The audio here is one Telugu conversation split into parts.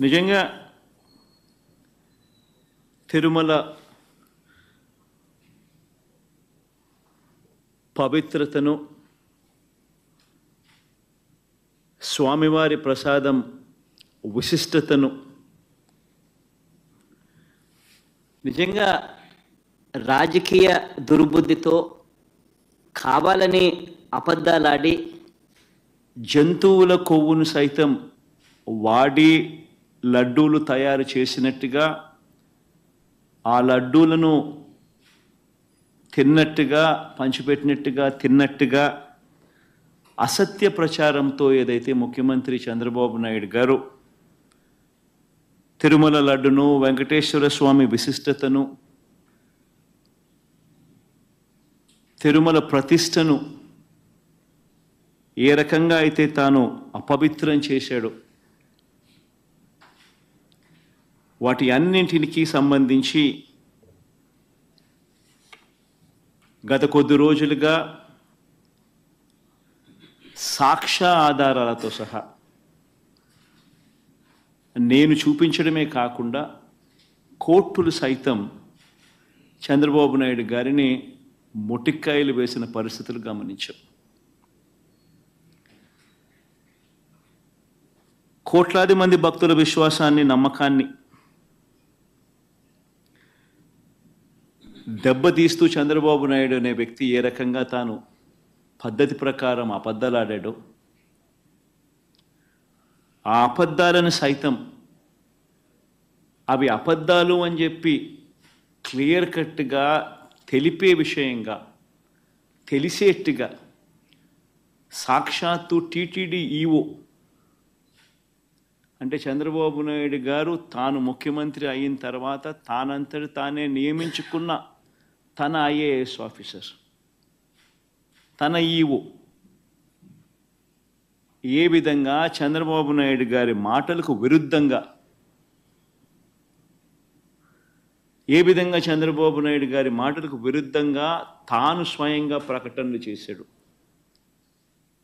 నిజంగా తిరుమల పవిత్రతను, స్వామివారి ప్రసాదం విశిష్టతను నిజంగా రాజకీయ దుర్బుద్ధితో కావాలని అబద్ధాలాడి జంతువుల కొవ్వును సైతం వాడి లడ్డూలు తయారు చేసినట్టుగా, ఆ లడ్డూలను తిన్నట్టుగా, పంచిపెట్టినట్టుగా, తిన్నట్టుగా అసత్య ప్రచారంతో ఏదైతే ముఖ్యమంత్రి చంద్రబాబు నాయుడు గారు తిరుమల లడ్డును, వెంకటేశ్వర స్వామి విశిష్టతను, తిరుమల ప్రతిష్టను ఏ రకంగా అయితే తాను అపవిత్రం చేశాడో వాటి అన్నింటికి సంబంధించి గత కొద్ది రోజులుగా సాక్ష్య ఆధారాలతో సహా నేను చూపించడమే కాకుండా కోర్టులు సైతం చంద్రబాబు నాయుడు గారిని మొటిక్కాయలు వేసిన పరిస్థితులు గమనించాం. కోట్లాది మంది భక్తుల విశ్వాసాన్ని, నమ్మకాన్ని దెబ్బతీస్తూ చంద్రబాబు నాయుడు అనే వ్యక్తి ఏ రకంగా తాను పద్ధతి ప్రకారం అబద్ధాలాడాడో, ఆ అబద్ధాలను సైతం అవి అబద్ధాలు అని చెప్పి క్లియర్ కట్గా తెలిపే విషయంగా, తెలిసేట్టుగా సాక్షాత్తు టీటీడీ ఈఓ అంటే చంద్రబాబు నాయుడు గారు తాను ముఖ్యమంత్రి అయిన తర్వాత తానంతటి తానే నియమించుకున్న తన ఐఏఎస్ ఆఫీసర్, తన ఈఓ ఏ విధంగా చంద్రబాబు నాయుడు గారి మాటలకు విరుద్ధంగా, చంద్రబాబు నాయుడు గారి మాటలకు విరుద్ధంగా తాను స్వయంగా ప్రకటనలు చేశాడు.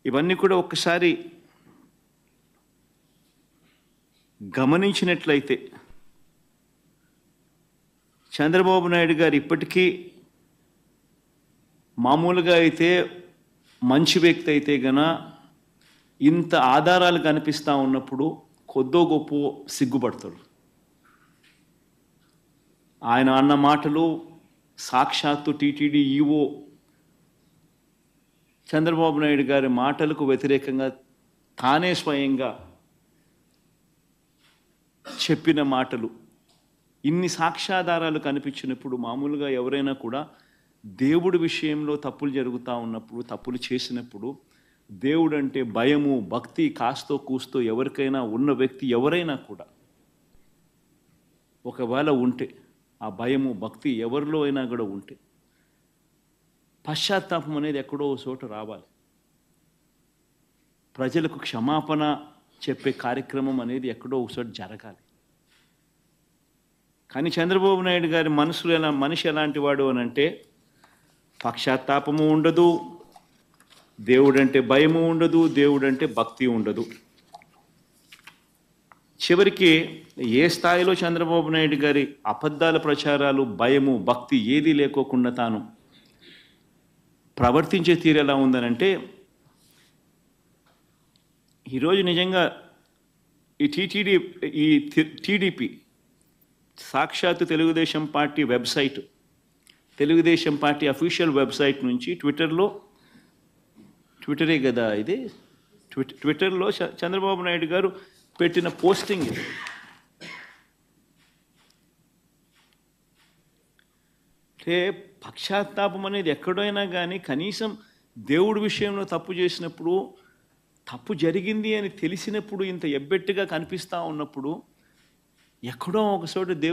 ఇవన్నీ కూడా ఒక్కసారి గమనించినట్లయితే చంద్రబాబు నాయుడు గారు ఇప్పటికీ మామూలుగా అయితే మంచి వ్యక్తి అయితే ఇంత ఆధారాలు కనిపిస్తూ ఉన్నప్పుడు కొద్దో గొప్ప సిగ్గుపడతాడు. ఆయన అన్న మాటలు సాక్షాత్తు టీటీడీ ఈఓ చంద్రబాబు నాయుడు గారి మాటలకు వ్యతిరేకంగా తానే స్వయంగా చెప్పిన మాటలు, ఇన్ని సాక్ష్యాధారాలు కనిపించినప్పుడు మామూలుగా ఎవరైనా కూడా దేవుడి విషయంలో తప్పులు జరుగుతూ ఉన్నప్పుడు, తప్పులు చేసినప్పుడు దేవుడు అంటే భయము, భక్తి కాస్తో కూస్తో ఎవరికైనా ఉన్న వ్యక్తి ఎవరైనా కూడా ఒకవేళ ఉంటే, ఆ భయము భక్తి ఎవరిలో అయినా కూడా ఉంటే పశ్చాత్తాపం అనేది ఎక్కడో చోట రావాలి. ప్రజలకు క్షమాపణ చెప్పే కార్యక్రమం అనేది ఎక్కడో ఒకసారి జరగాలి. కానీ చంద్రబాబు నాయుడు గారి మనిషి ఎలాంటి వాడు అని అంటే పశ్చాత్తాపము ఉండదు, దేవుడంటే భయము ఉండదు, దేవుడంటే భక్తి ఉండదు. చివరికి ఏ స్థాయిలో చంద్రబాబు నాయుడు గారి అబద్ధాల ప్రచారాలు, భయము, భక్తి ఏది లేకోకుండా తాను ప్రవర్తించే తీరు ఎలా ఉందనంటే, ఈరోజు నిజంగా ఈ టీడీపీ సాక్షాత్తు Telugu Desam party website, Telugu Desam party official website నుంచి ట్విట్టరే కదా ఇది, ట్విట్టర్లో చంద్రబాబు నాయుడు గారు పెట్టిన పోస్టింగ్ ఇది. అంటే పశ్చాత్తాపం అనేది ఎక్కడైనా కానీ కనీసం దేవుడి విషయంలో తప్పు చేసినప్పుడు, తప్పు జరిగింది అని తెలిసినప్పుడు, ఇంత ఎబ్బెట్టుగా కనిపిస్తూ ఉన్నప్పుడు ఎక్కడో ఒక చోట దేవుడు